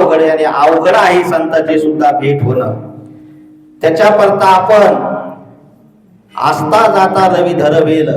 अवघड आहे आणि अवघड आहे संतांची सुद्धा भेट होणं. त्याच्या करता आपण आस्था जाता रवी धरवेल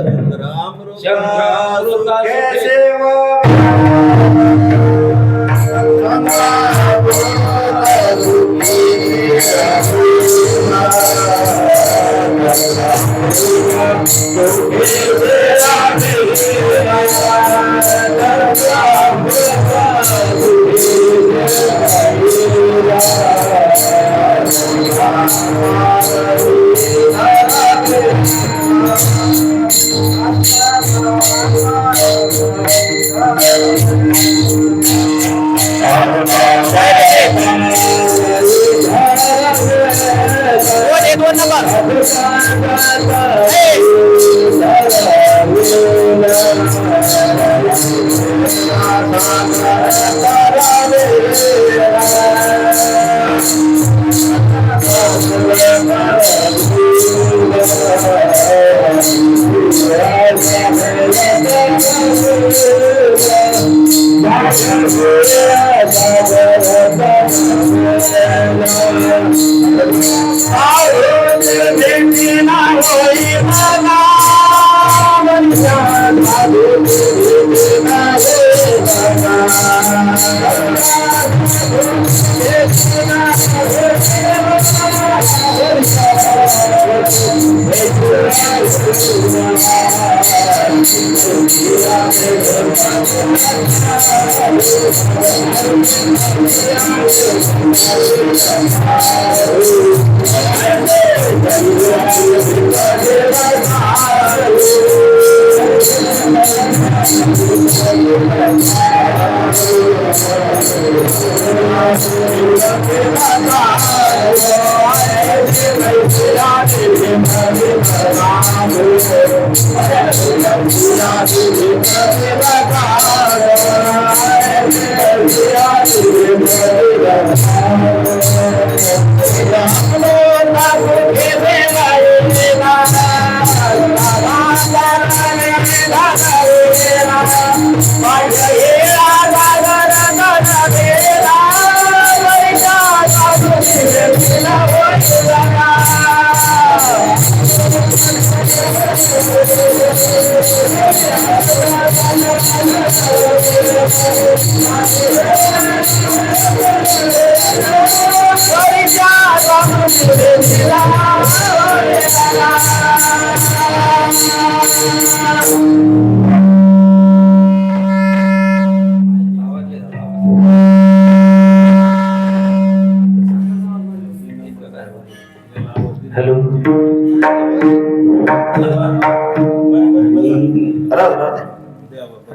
हॅलो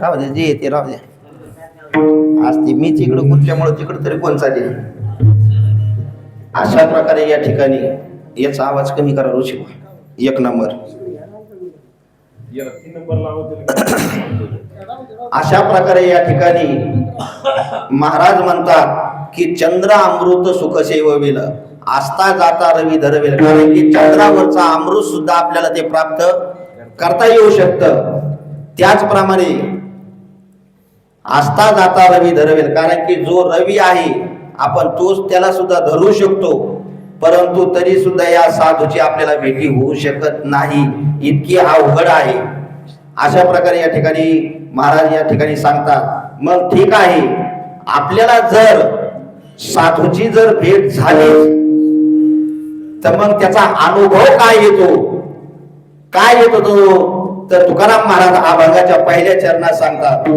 राहू दे जे येते राहू दे. आज ती मीच इकडं गुंतल्यामुळे तिकडं तरी कोण चालेल. अशा प्रकारे या ठिकाणी याचा आवाज कमी करा ऋषी. एक नंबर. अशा प्रकारे या ठिकाणी महाराज म्हणतात की चंद्र अमृत सुखसेवविल आस्था जाता रवी धरवेल. कारण की चंद्रावरचा अमृत सुद्धा आपल्याला ते प्राप्त करता येऊ शकतं. त्याचप्रमाणे आस्था जाता रवी धरवेल. कारण की जो रवी आहे आपण तोच त्याला सुद्धा धरू शकतो. परंतु तरी सुद्धा या साधूची आपल्याला भेटी होऊ शकत नाही. इतकी अवघड आहे. अशा प्रकारे या ठिकाणी महाराज या ठिकाणी सांगतात. मग ठीक आहे, आपल्याला जर साधूची जर भेट झाली तर मग त्याचा अनुभव काय येतो, काय येतो तो, तर तुकाराम महाराज अभंगाच्या पहिल्या चरणात सांगतात.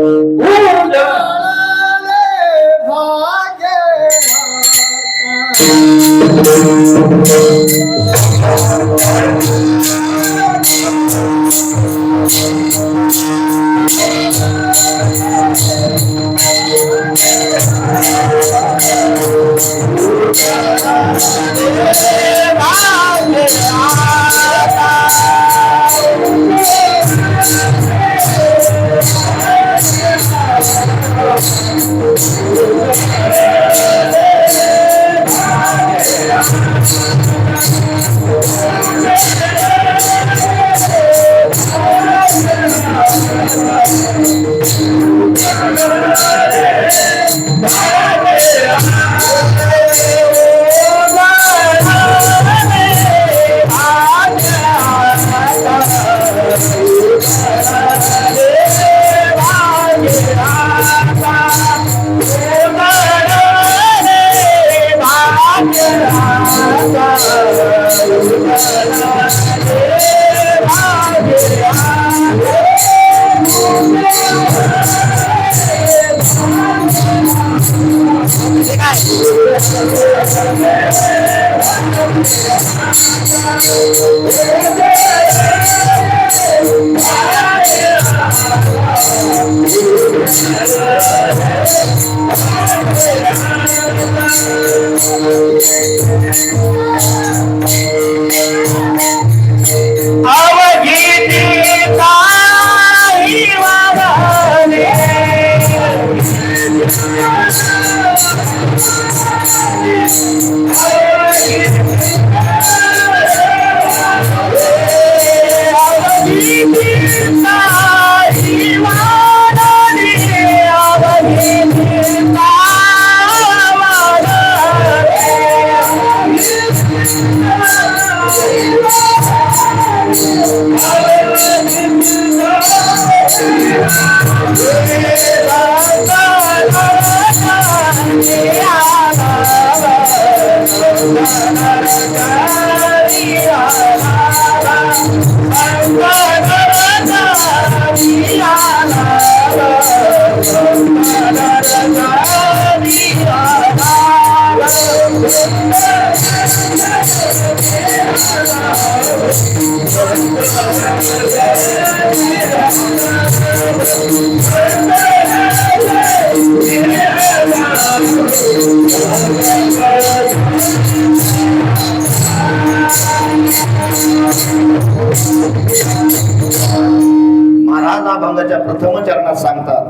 महाराज अभंगाच्या प्रथम चरणात सांगतात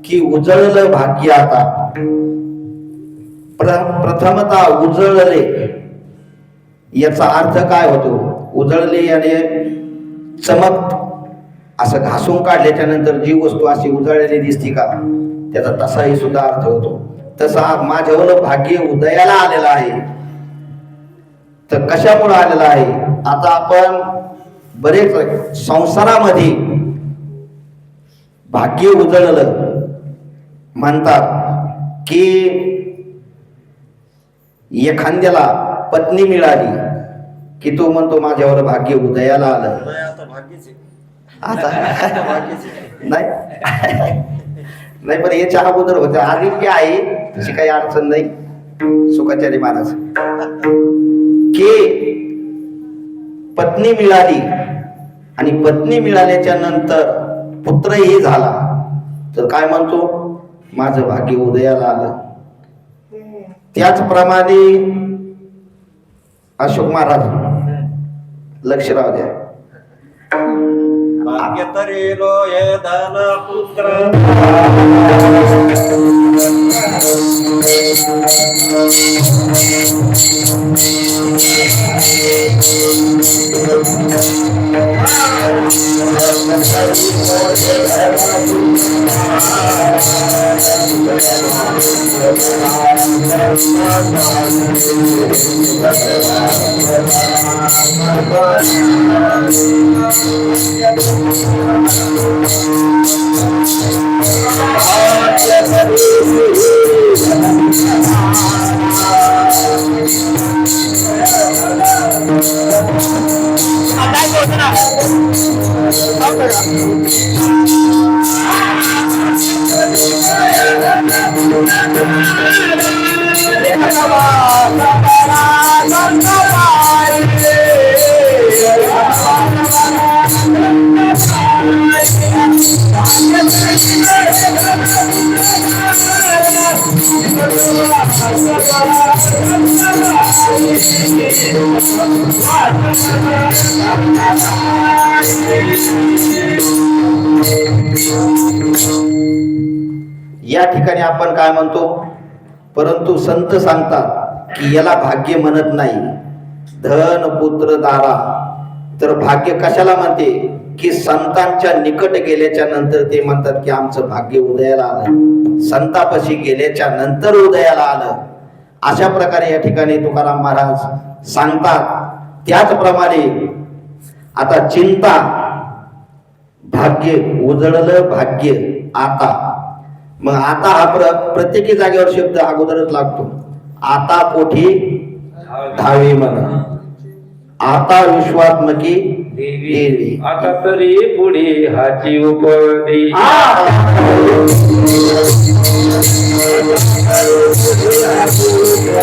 की उजळलं भाग्य आता. प्रथमता उजळले याचा अर्थ काय होतो? उजळले याने चमक असं घासून काढल्याच्या नंतर जी वस्तू अशी उजळलेली दिसती का, त्याचा तसाही सुद्धा अर्थ होतो. तसा माझ्यावर भाग्य उदयाला आलेला आहे. तर कशामुळे आलेला आहे? आता आपण बरेच संसारामध्ये भाग्य उजळलं म्हणतात की एखाद्याला पत्नी मिळाली की तो म्हणतो माझ्यावर भाग्य उदयाला आलं. आता नाही नाही पण याच्या अगोदर होतं. आधी काय आहे तशी काही अडचण नाही. सुखाचारी महाराज की पत्नी मिळाली आणि पत्नी मिळाल्याच्या नंतर पुत्रही झाला तर काय म्हणतो? माझं भाग्य उदयाला आलं. त्याचप्रमाणे अशोक महाराज लक्ष राहू द्या. भाग्य तरेलो हे धन पुत्र या ठिकाणी आपण काय म्हणतो? परंतु संत सांगतात की याला भाग्य म्हणत नाही, धन पुत्र दारा. तर भाग्य कशाला म्हणते? की संतांच्या निकट गेल्याच्या नंतर ते म्हणतात की आमचं भाग्य उदयाला आलं. संतापाशी गेल्याच्या नंतर उदयाला आलं. अशा प्रकारे या ठिकाणी तुकाराम महाराज सांगतात. त्याचप्रमाणे आता चिंता, भाग्य उजळलं भाग्य आता. मग आता हा प्रत्येकी जागेवर शब्द अगोदरच लागतो. आता कोठी धावे म्हणा, आता विश्वात्मकी देवी. आता तरी पुढे हाची उपदी अशा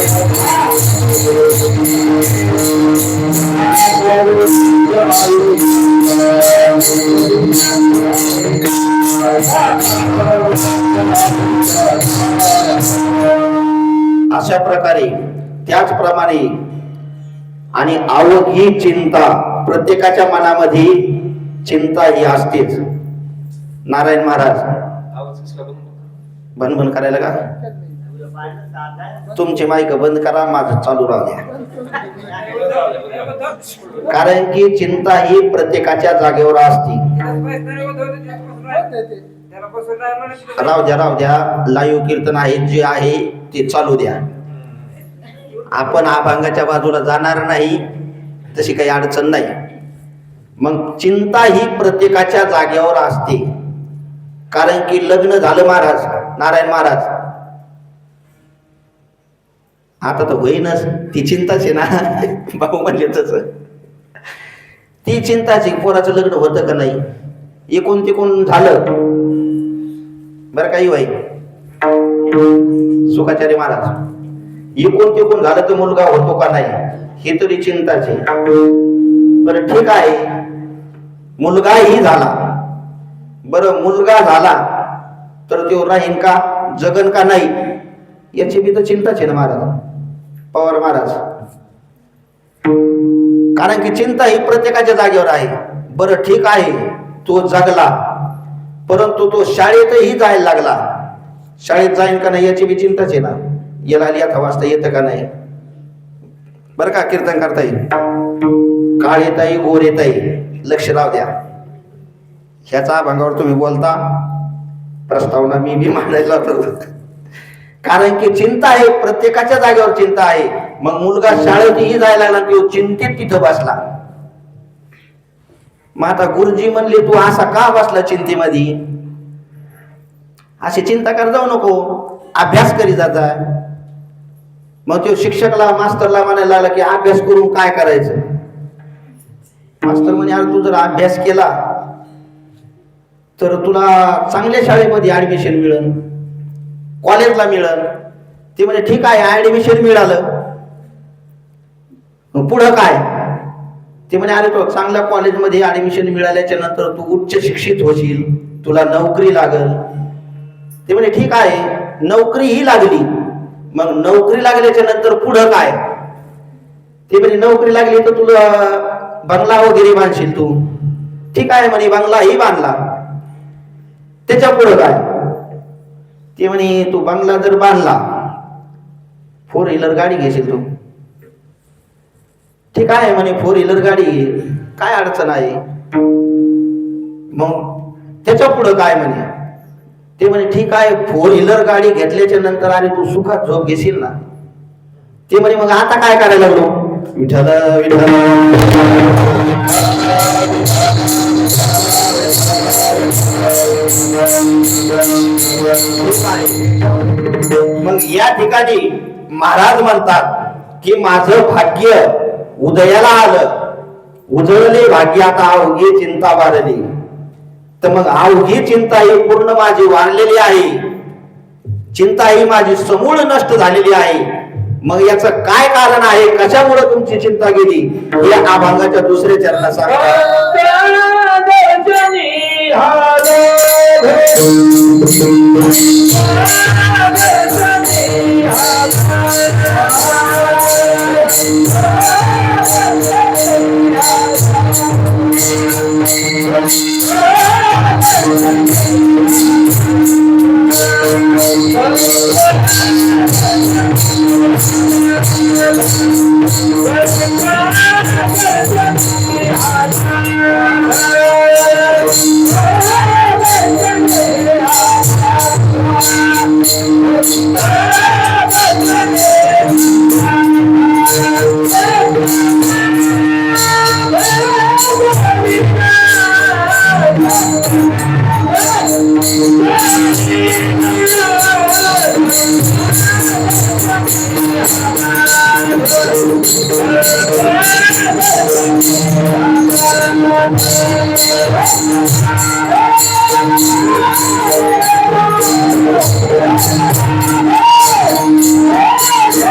प्रकारे त्याचप्रमाणे आणि अवघी चिंता, प्रत्येकाच्या मनामध्ये चिंता ही असतेच. नारायण महाराज बंद करायला का? तुमचे माईक बंद करा, माझं चालू राहू द्या. कारण की चिंता ही प्रत्येकाच्या जागेवर असते. राहू द्या लाईव्ह कीर्तन आहे जे आहे ते चालू द्या. आपण अभंगाच्या बाजूला जाणार नाही, तशी काही अडचण नाही. मग चिंता ही प्रत्येकाच्या जागेवर असते. कारण की लग्न झालं महाराज, नारायण महाराज, आता तर होईनच, ती चिंताच आहे ना. भाऊ म्हणले तस ती चिंताची, पोराचं लग्न होतं का नाही, एकूण तिकून झालं बरं काही वाई सुखाचार्य महाराज, एकूण तिकून झालं तर मुलगा होतो का नाही हे तरी चिंताचे. बरं ठीक आहे, मुलगाही झाला, बरं मुलगा झाला तर तो राहीन का, जगन का नाही, याची बी तर चिंताच आहे ना महाराज, पवार महाराज. कारण की चिंता ही प्रत्येकाच्या जागेवर आहे. बरं ठीक आहे, तो जगला, परंतु तो शाळेतही जायला लागला, शाळेत जाईन का नाही याची बी चिंताच आहे ना. याला लिहिता वाचता येतं का नाही, बरं का कीर्तन करता येईल, काळ येता येईल, गोर येता येईल, लक्ष राहू द्या. ह्याचा अभंगावर तुम्ही बोलता, प्रस्तावना मी बी मांडायला होतो. कारण की चिंता आहे, प्रत्येकाच्या जागेवर चिंता आहे. मग मुलगा शाळेतही जायला लागला, तो चिंतेत तिथं बसला. मग आता गुरुजी म्हणले तू असा का बसला चिंतेमध्ये, अशी चिंता कर जाऊ नको, अभ्यास करी जाता. मग तो शिक्षकला, मास्तरला म्हणायला लागला की अभ्यास करून काय करायचं. मास्तर म्हणे अरे तू जर अभ्यास केला तर तुला चांगल्या शाळेमध्ये ऍडमिशन मिळेल, कॉलेजला मिळेल. ते म्हणजे ठीक आहे, ऍडमिशन मिळालं, पुढं काय. ते म्हणे अरे तो चांगल्या कॉलेजमध्ये ऍडमिशन मिळाल्याच्या नंतर तू उच्च शिक्षित होशील, तुला नोकरी लागल. ते म्हणे ठीक आहे, नोकरी ही लागली, मग नोकरी लागल्याच्या नंतर पुढं काय. ते म्हणे नोकरी लागली तर तुला बंगला वगैरे बांधशील तू. ठीक आहे म्हणे, बंगलाही बांधला, त्याच्या पुढं काय. ते म्हणे तू बंगला जर बांधला, 4 व्हीलर गाडी घेशील तू. ठीक आहे म्हणे, 4 व्हीलर गाडी घे, काय अडचण आहे. मग त्याच्या पुढं काय म्हणे. ते म्हणे ठीक आहे, 4 व्हीलर गाडी घेतल्याच्या नंतर आणि तू सुखात झोप घेशील ना. ते म्हणे मग आता काय करायला लागलो, विठ्ठल विठ्ठल. मग या ठिकाणी महाराज म्हणतात की माझं भाग्य उदयाला आलं, उजळले भाग्य आता अवघी चिंता वारली. तर मग अवघी चिंता ही पूर्ण माझी वारलेली आहे, चिंता ही माझी समूळ नष्ट झालेली आहे. मग याचं काय कारण आहे, कशामुळे तुमची चिंता गेली, या अभंगाच्या दुसऱ्या चरणात सांगतात.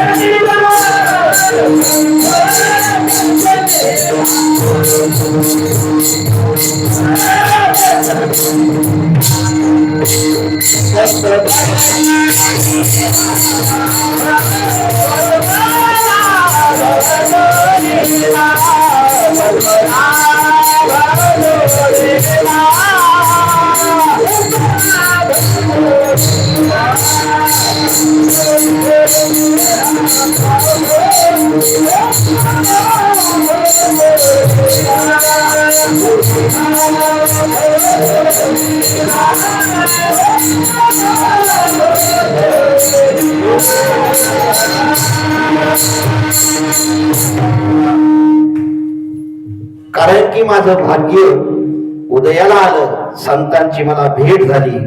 Thank you. कारण की माझं भाग्य उदयाला आलं, संतांची मला भेट झाली.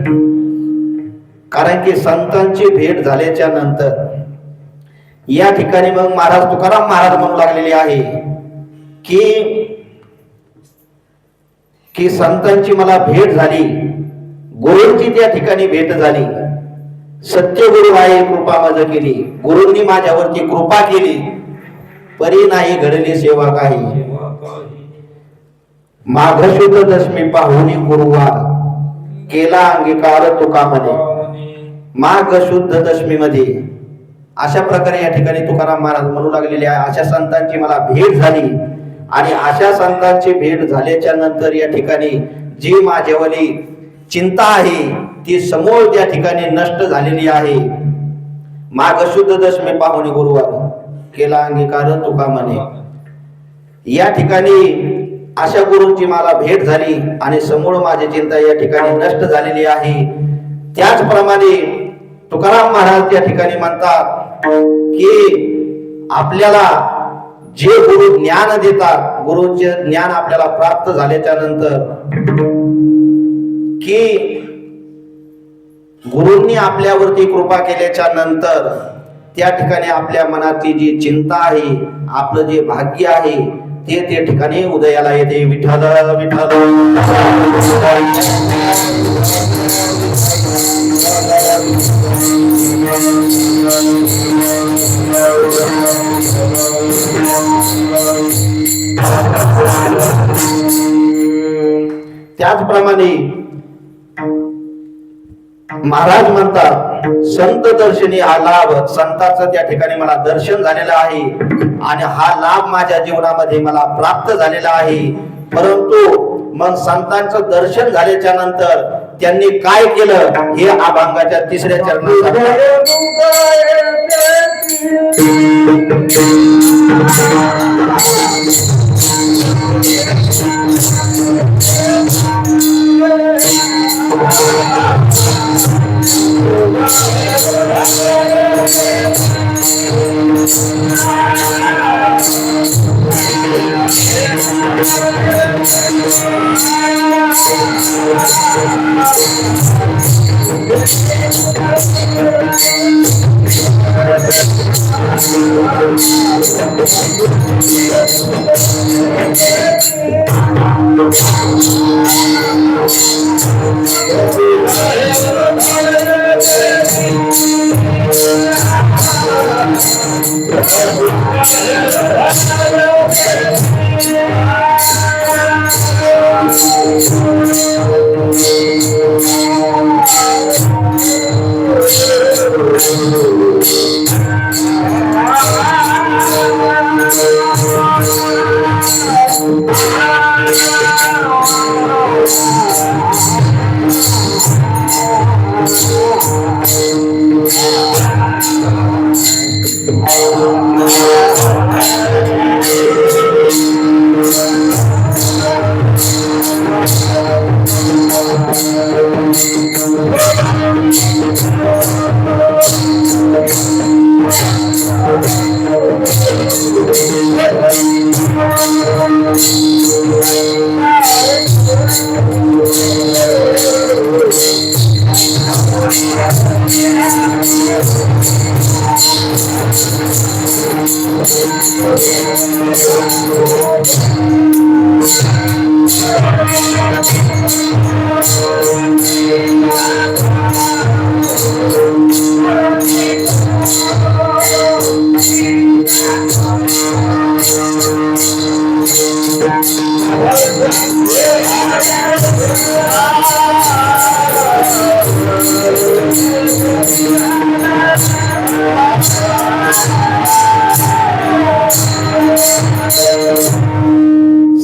कारण की संतांची भेट झाल्याच्या नंतर या ठिकाणी मग महाराज तुकाराम महाराज म्हणू लागलेले आहे की संतांची मला भेट झाली, गुरूंची त्या ठिकाणी भेट झाली. सत्य गुरु आहे कृपा मज केली, गुरूंनी माझ्यावरती कृपा केली, परी नाही घडली सेवा काही. माघ शुद्ध दशमी पाहुनी गुरुवार, केला अंगीकार तुका म्हणे. माघ शुद्ध दशमी मध्ये अशा प्रकारे या ठिकाणी तुकाराम महाराज म्हणू लागलेले आहे. अशा संतांची मला भेट झाली आणि अशा संतांची भेट झाल्याच्या नंतर या ठिकाणी जी माझ्यावरी चिंता आहे ती समूळ त्या ठिकाणी नष्ट झालेली आहे. माघ शुद्ध दशमी पाहुणी गुरुवार, केला अंगीकार तुका म्हणे. या ठिकाणी अशा गुरूंची मला भेट झाली आणि समूळ माझी चिंता या ठिकाणी नष्ट झालेली आहे. त्याचप्रमाणे तुकाराम महाराज त्या ठिकाणी म्हणतात की आपल्याला जे गुरु ज्ञान देतात, गुरुचे ज्ञान आपल्याला प्राप्त झाल्याच्या नंतर की गुरूंनी आपल्यावरती कृपा केल्याच्या नंतर त्या ठिकाणी आपल्या मनातली जी चिंता आहे, आपलं जे भाग्य आहे ते त्या ठिकाणी उदयाला येते. विठ्ठल विठ्ठल त्याचप्रमाणे महाराज म्हणतात संत दर्शनी हा लाभ, संतांचं त्या ठिकाणी मला दर्शन झालेलं आहे आणि हा लाभ माझ्या जीवनामध्ये मला प्राप्त झालेला आहे. परंतु मग संतांचं दर्शन झाल्याच्या नंतर त्यांनी काय केलं हे अभंगाच्या 3ऱ्या चरणात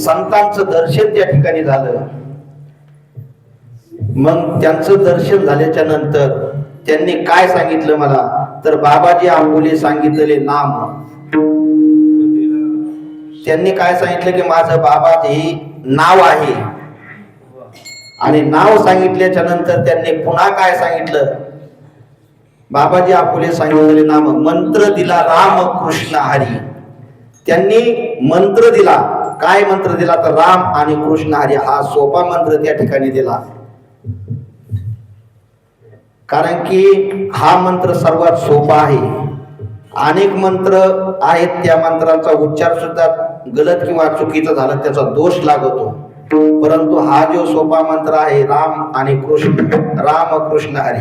संतांचं दर्शन त्या ठिकाणी झालं. मग त्यांचं दर्शन झाल्याच्या नंतर त्यांनी काय सांगितलं मला, तर बाबाजी आंबोले सांगितलेले नाम. त्यांनी काय सांगितलं की माझं बाबाजी नाव आहे. आणि नाव सांगितल्याच्या नंतर त्यांनी पुन्हा काय सांगितलं, बाबाजी आपुले सांगितलेले नाम, मंत्र दिला राम कृष्ण हरी. त्यांनी मंत्र दिला. काय मंत्र दिला, तर राम आणि कृष्ण हरी हा सोपा मंत्र त्या ठिकाणी दिला. कारण की हा मंत्र सर्वात सोपा आहे. अनेक मंत्र आहेत, त्या मंत्राचा उच्चार सुद्धा गलत किंवा चुकीचा झाला त्याचा दोष लागतो. परंतु हा जो सोपा मंत्र आहे राम आणि कृष्ण, राम कृष्ण हरी,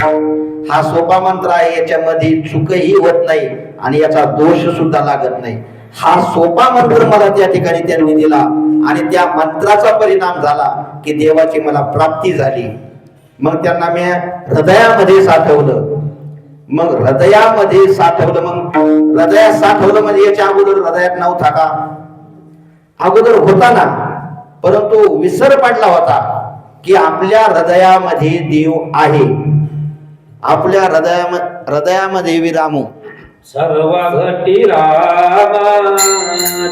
हा सोपा मंत्र आहे. याच्यामध्ये चुकही होत नाही आणि याचा दोष सुद्धा लागत नाही. हा सोपा मंत्र मला त्या ठिकाणी त्यांनी दिला आणि त्या मंत्राचा परिणाम झाला की देवाची मला प्राप्ती झाली. मग त्यांना मी हृदयामध्ये साठवलं. मग हृदयामध्ये साठवलं. मग हृदयात साठवलं म्हणजे याच्या अगोदर हृदयात नव्हता का? अगोदर होता ना, परंतु विसर पडला होता की आपल्या हृदयामध्ये देव आहे. आपल्या हृदयामध्ये विरामू सर्व घटी रामा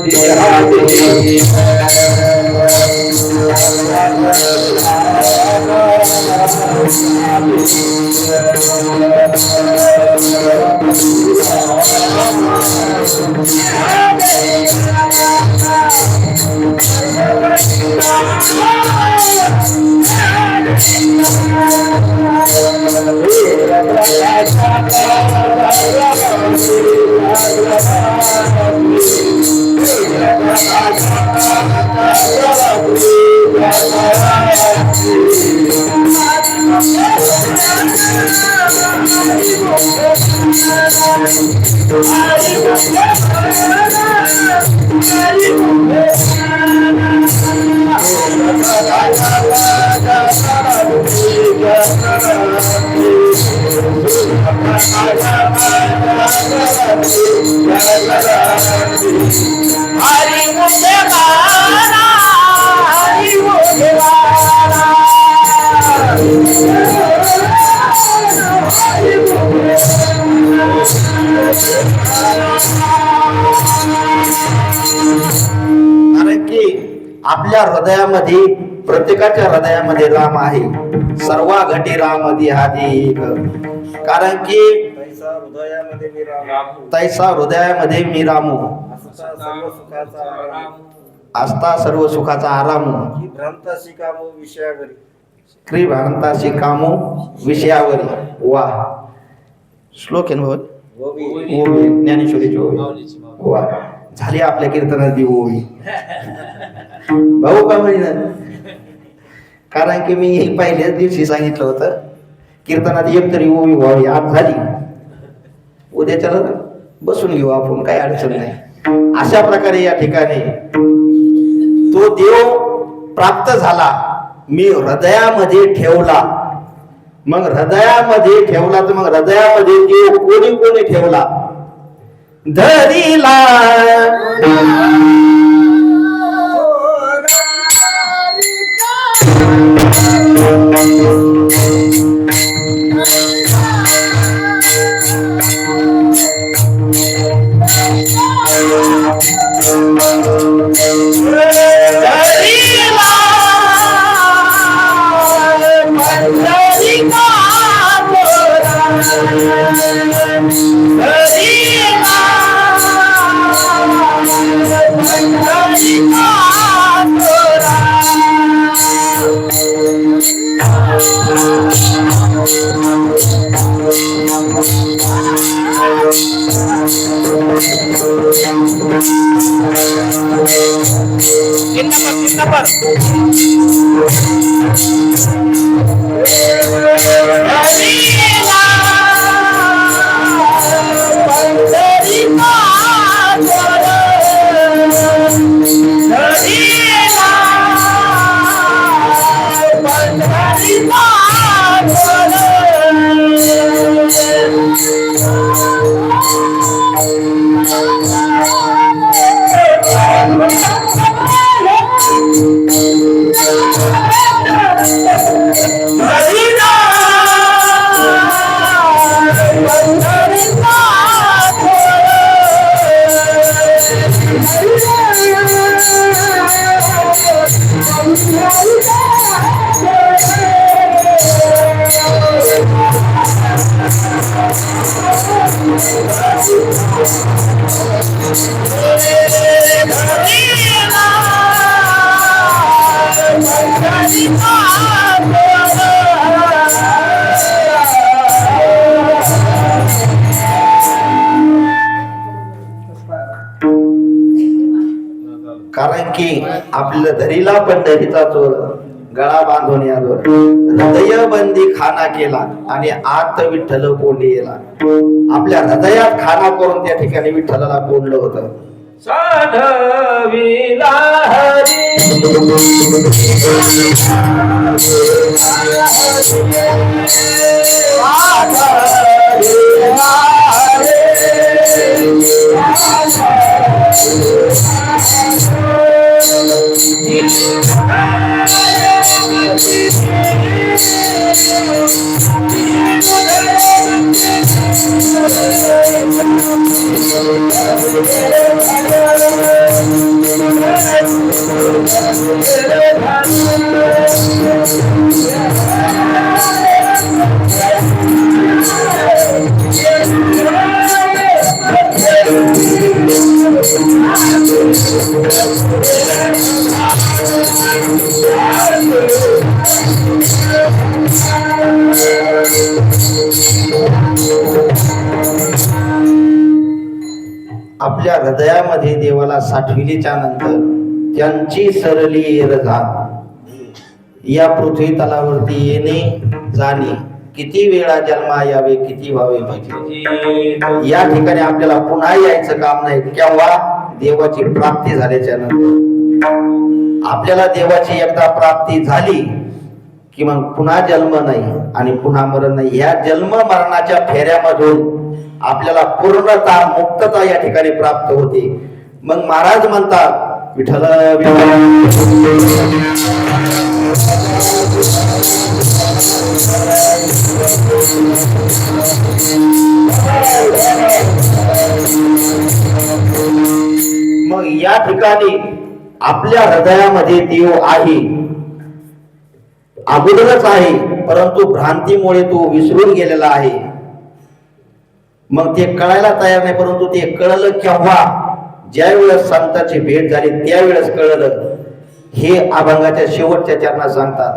देहादेवी. कारण की आपल्या हृदयामध्ये, प्रत्येकाच्या हृदयामध्ये राम आहे. सर्व घटी राम देहादी. कारण की तैसा हृदयामध्ये मी रामू, असता सर्व सुखाचा आराम. क्री भ्रांताशी कामो विषयावरी. वा, श्लोक आहे ना ओवी, ज्ञानेश्वरीची ओवी. वा, झाली आपल्या कीर्तनाची ओवी. भाऊ का म्हणणार, कारण की मी पहिल्याच दिवशी सांगितलं होतं कीर्तनात एक तरी ओवी व्हावी. आज झाली, उद्याच्याला बसून घेऊ आपण, काही अडचण नाही. अशा प्रकारे या ठिकाणी तो देव प्राप्त झाला. मी हृदयामध्ये ठेवला. मग हृदयामध्ये ठेवला तर मग हृदयामध्ये देव कोणी कोणी ठेवला, धरीला. कारण की आपल्या धरीला पंढरीचा चोर गळा बांधून यादवर हृदय बंदी खाना केला आणि आत विठ्ठल कोंडीला. आपल्या हृदयात खाना करून त्या ठिकाणी विठ्ठलाला कोंडलं होतं. साधविला हरी आपल्या हृदयामध्ये देवाला साठविलीच्या नंतर त्यांची सरली एरझान. या पृथ्वी तलावरती येणे जाणे, किती वेळा जन्मा यावे किती व्हावे पाहिजे. या ठिकाणी आपल्याला पुन्हा यायचं काम नाही. केव्हा? देवाची प्राप्ती झाल्याच्या नंतर. आपल्याला देवाची एकदा प्राप्ती झाली की मग पुन्हा जन्म नाही आणि पुन्हा मरण नाही. या जन्म मरणाच्या फेऱ्यामधून आपल्याला पूर्णता मुक्तता या ठिकाणी प्राप्त होते. मग महाराज म्हणतात विठ्ठल मग या ठिकाणी आपल्या हृदयामध्ये देव आहे, अगोदरच आहे, परंतु भ्रांतीमुळे तो विसरून गेलेला आहे. मग ते कळायला तयार नाही. परंतु ते कळलं केव्हा? ज्या वेळेस संतांची भेट झाली त्यावेळेस कळलं. हे अभंगाच्या शेवटच्या चरणात सांगतात.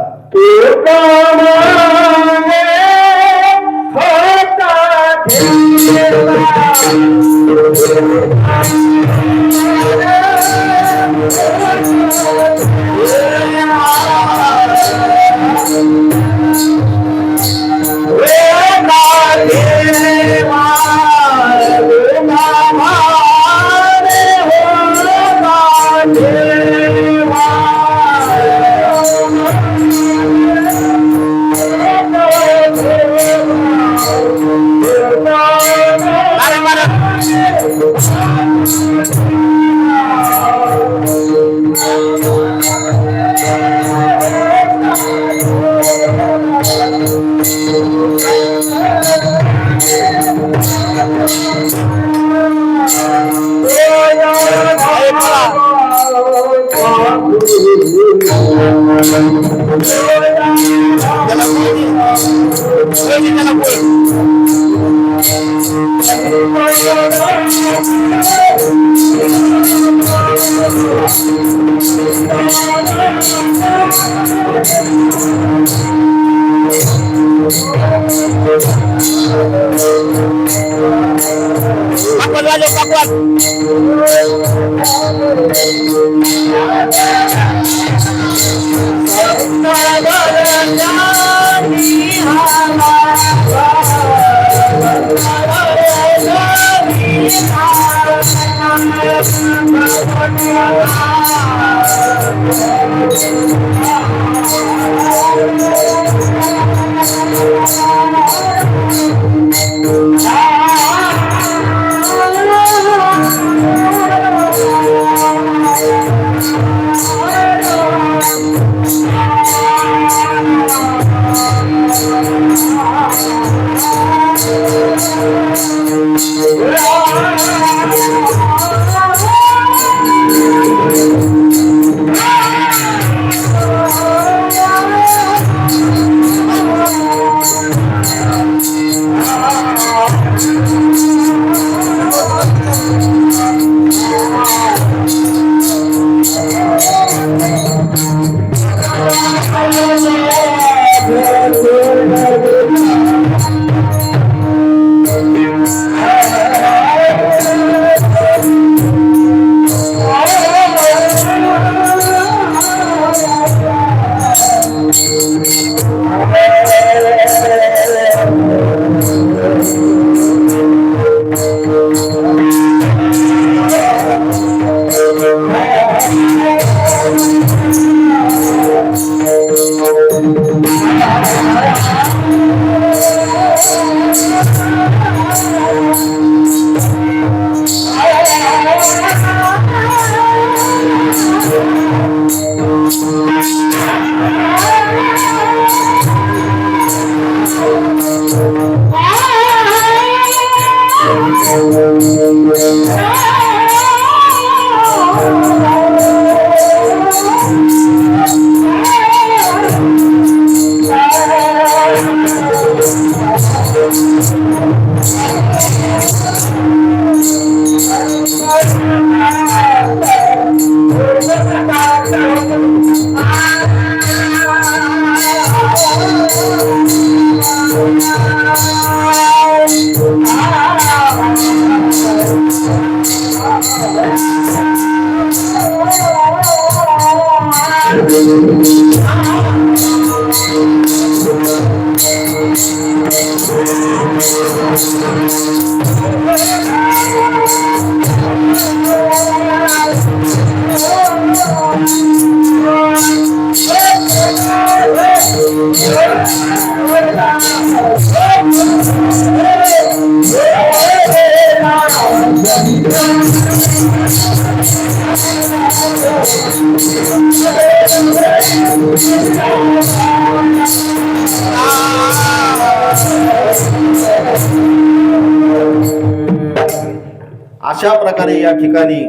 अशा प्रकारे या ठिकाणी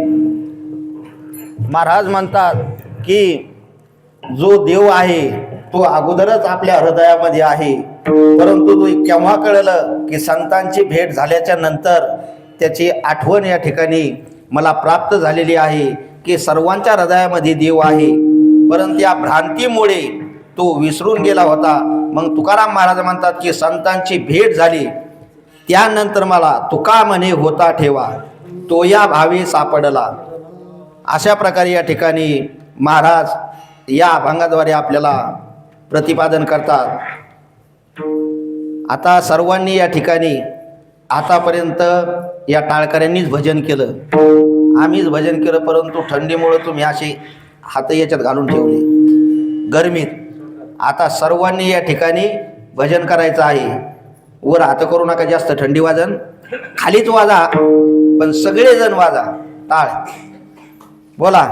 महाराज म्हणतात की जो देव आहे तो अगोदरच आपल्या हृदयामध्ये आहे, परंतु तो केव्हा कळलं की संतांची भेट झाल्याच्या नंतर त्याची आठवण या ठिकाणी मला प्राप्त झालेली आहे की सर्वांच्या हृदयामध्ये देव आहे, परंतु या भ्रांतीमुळे तो विसरून गेला होता. मग तुकाराम महाराज म्हणतात की संतांची भेट झाली त्यानंतर मला तुका म्हणे होता ठेवा, तो या भावे सापडला. अशा प्रकारे या ठिकाणी महाराज या अभंगाद्वारे आपल्याला प्रतिपादन करतात. आता सर्वांनी या ठिकाणी आतापर्यंत या टाळकऱ्यांनीच भजन केलं, आम्हीच भजन केलं, परंतु थंडीमुळे तुम्ही असे हात याच्यात घालून ठेवले गरमीत. आता सर्वांनी या ठिकाणी भजन करायचं आहे. वर हात करू नका, जास्त थंडी वाजन, खालीच वाजा, पण सगळेजण वाजा टाळ. बोला.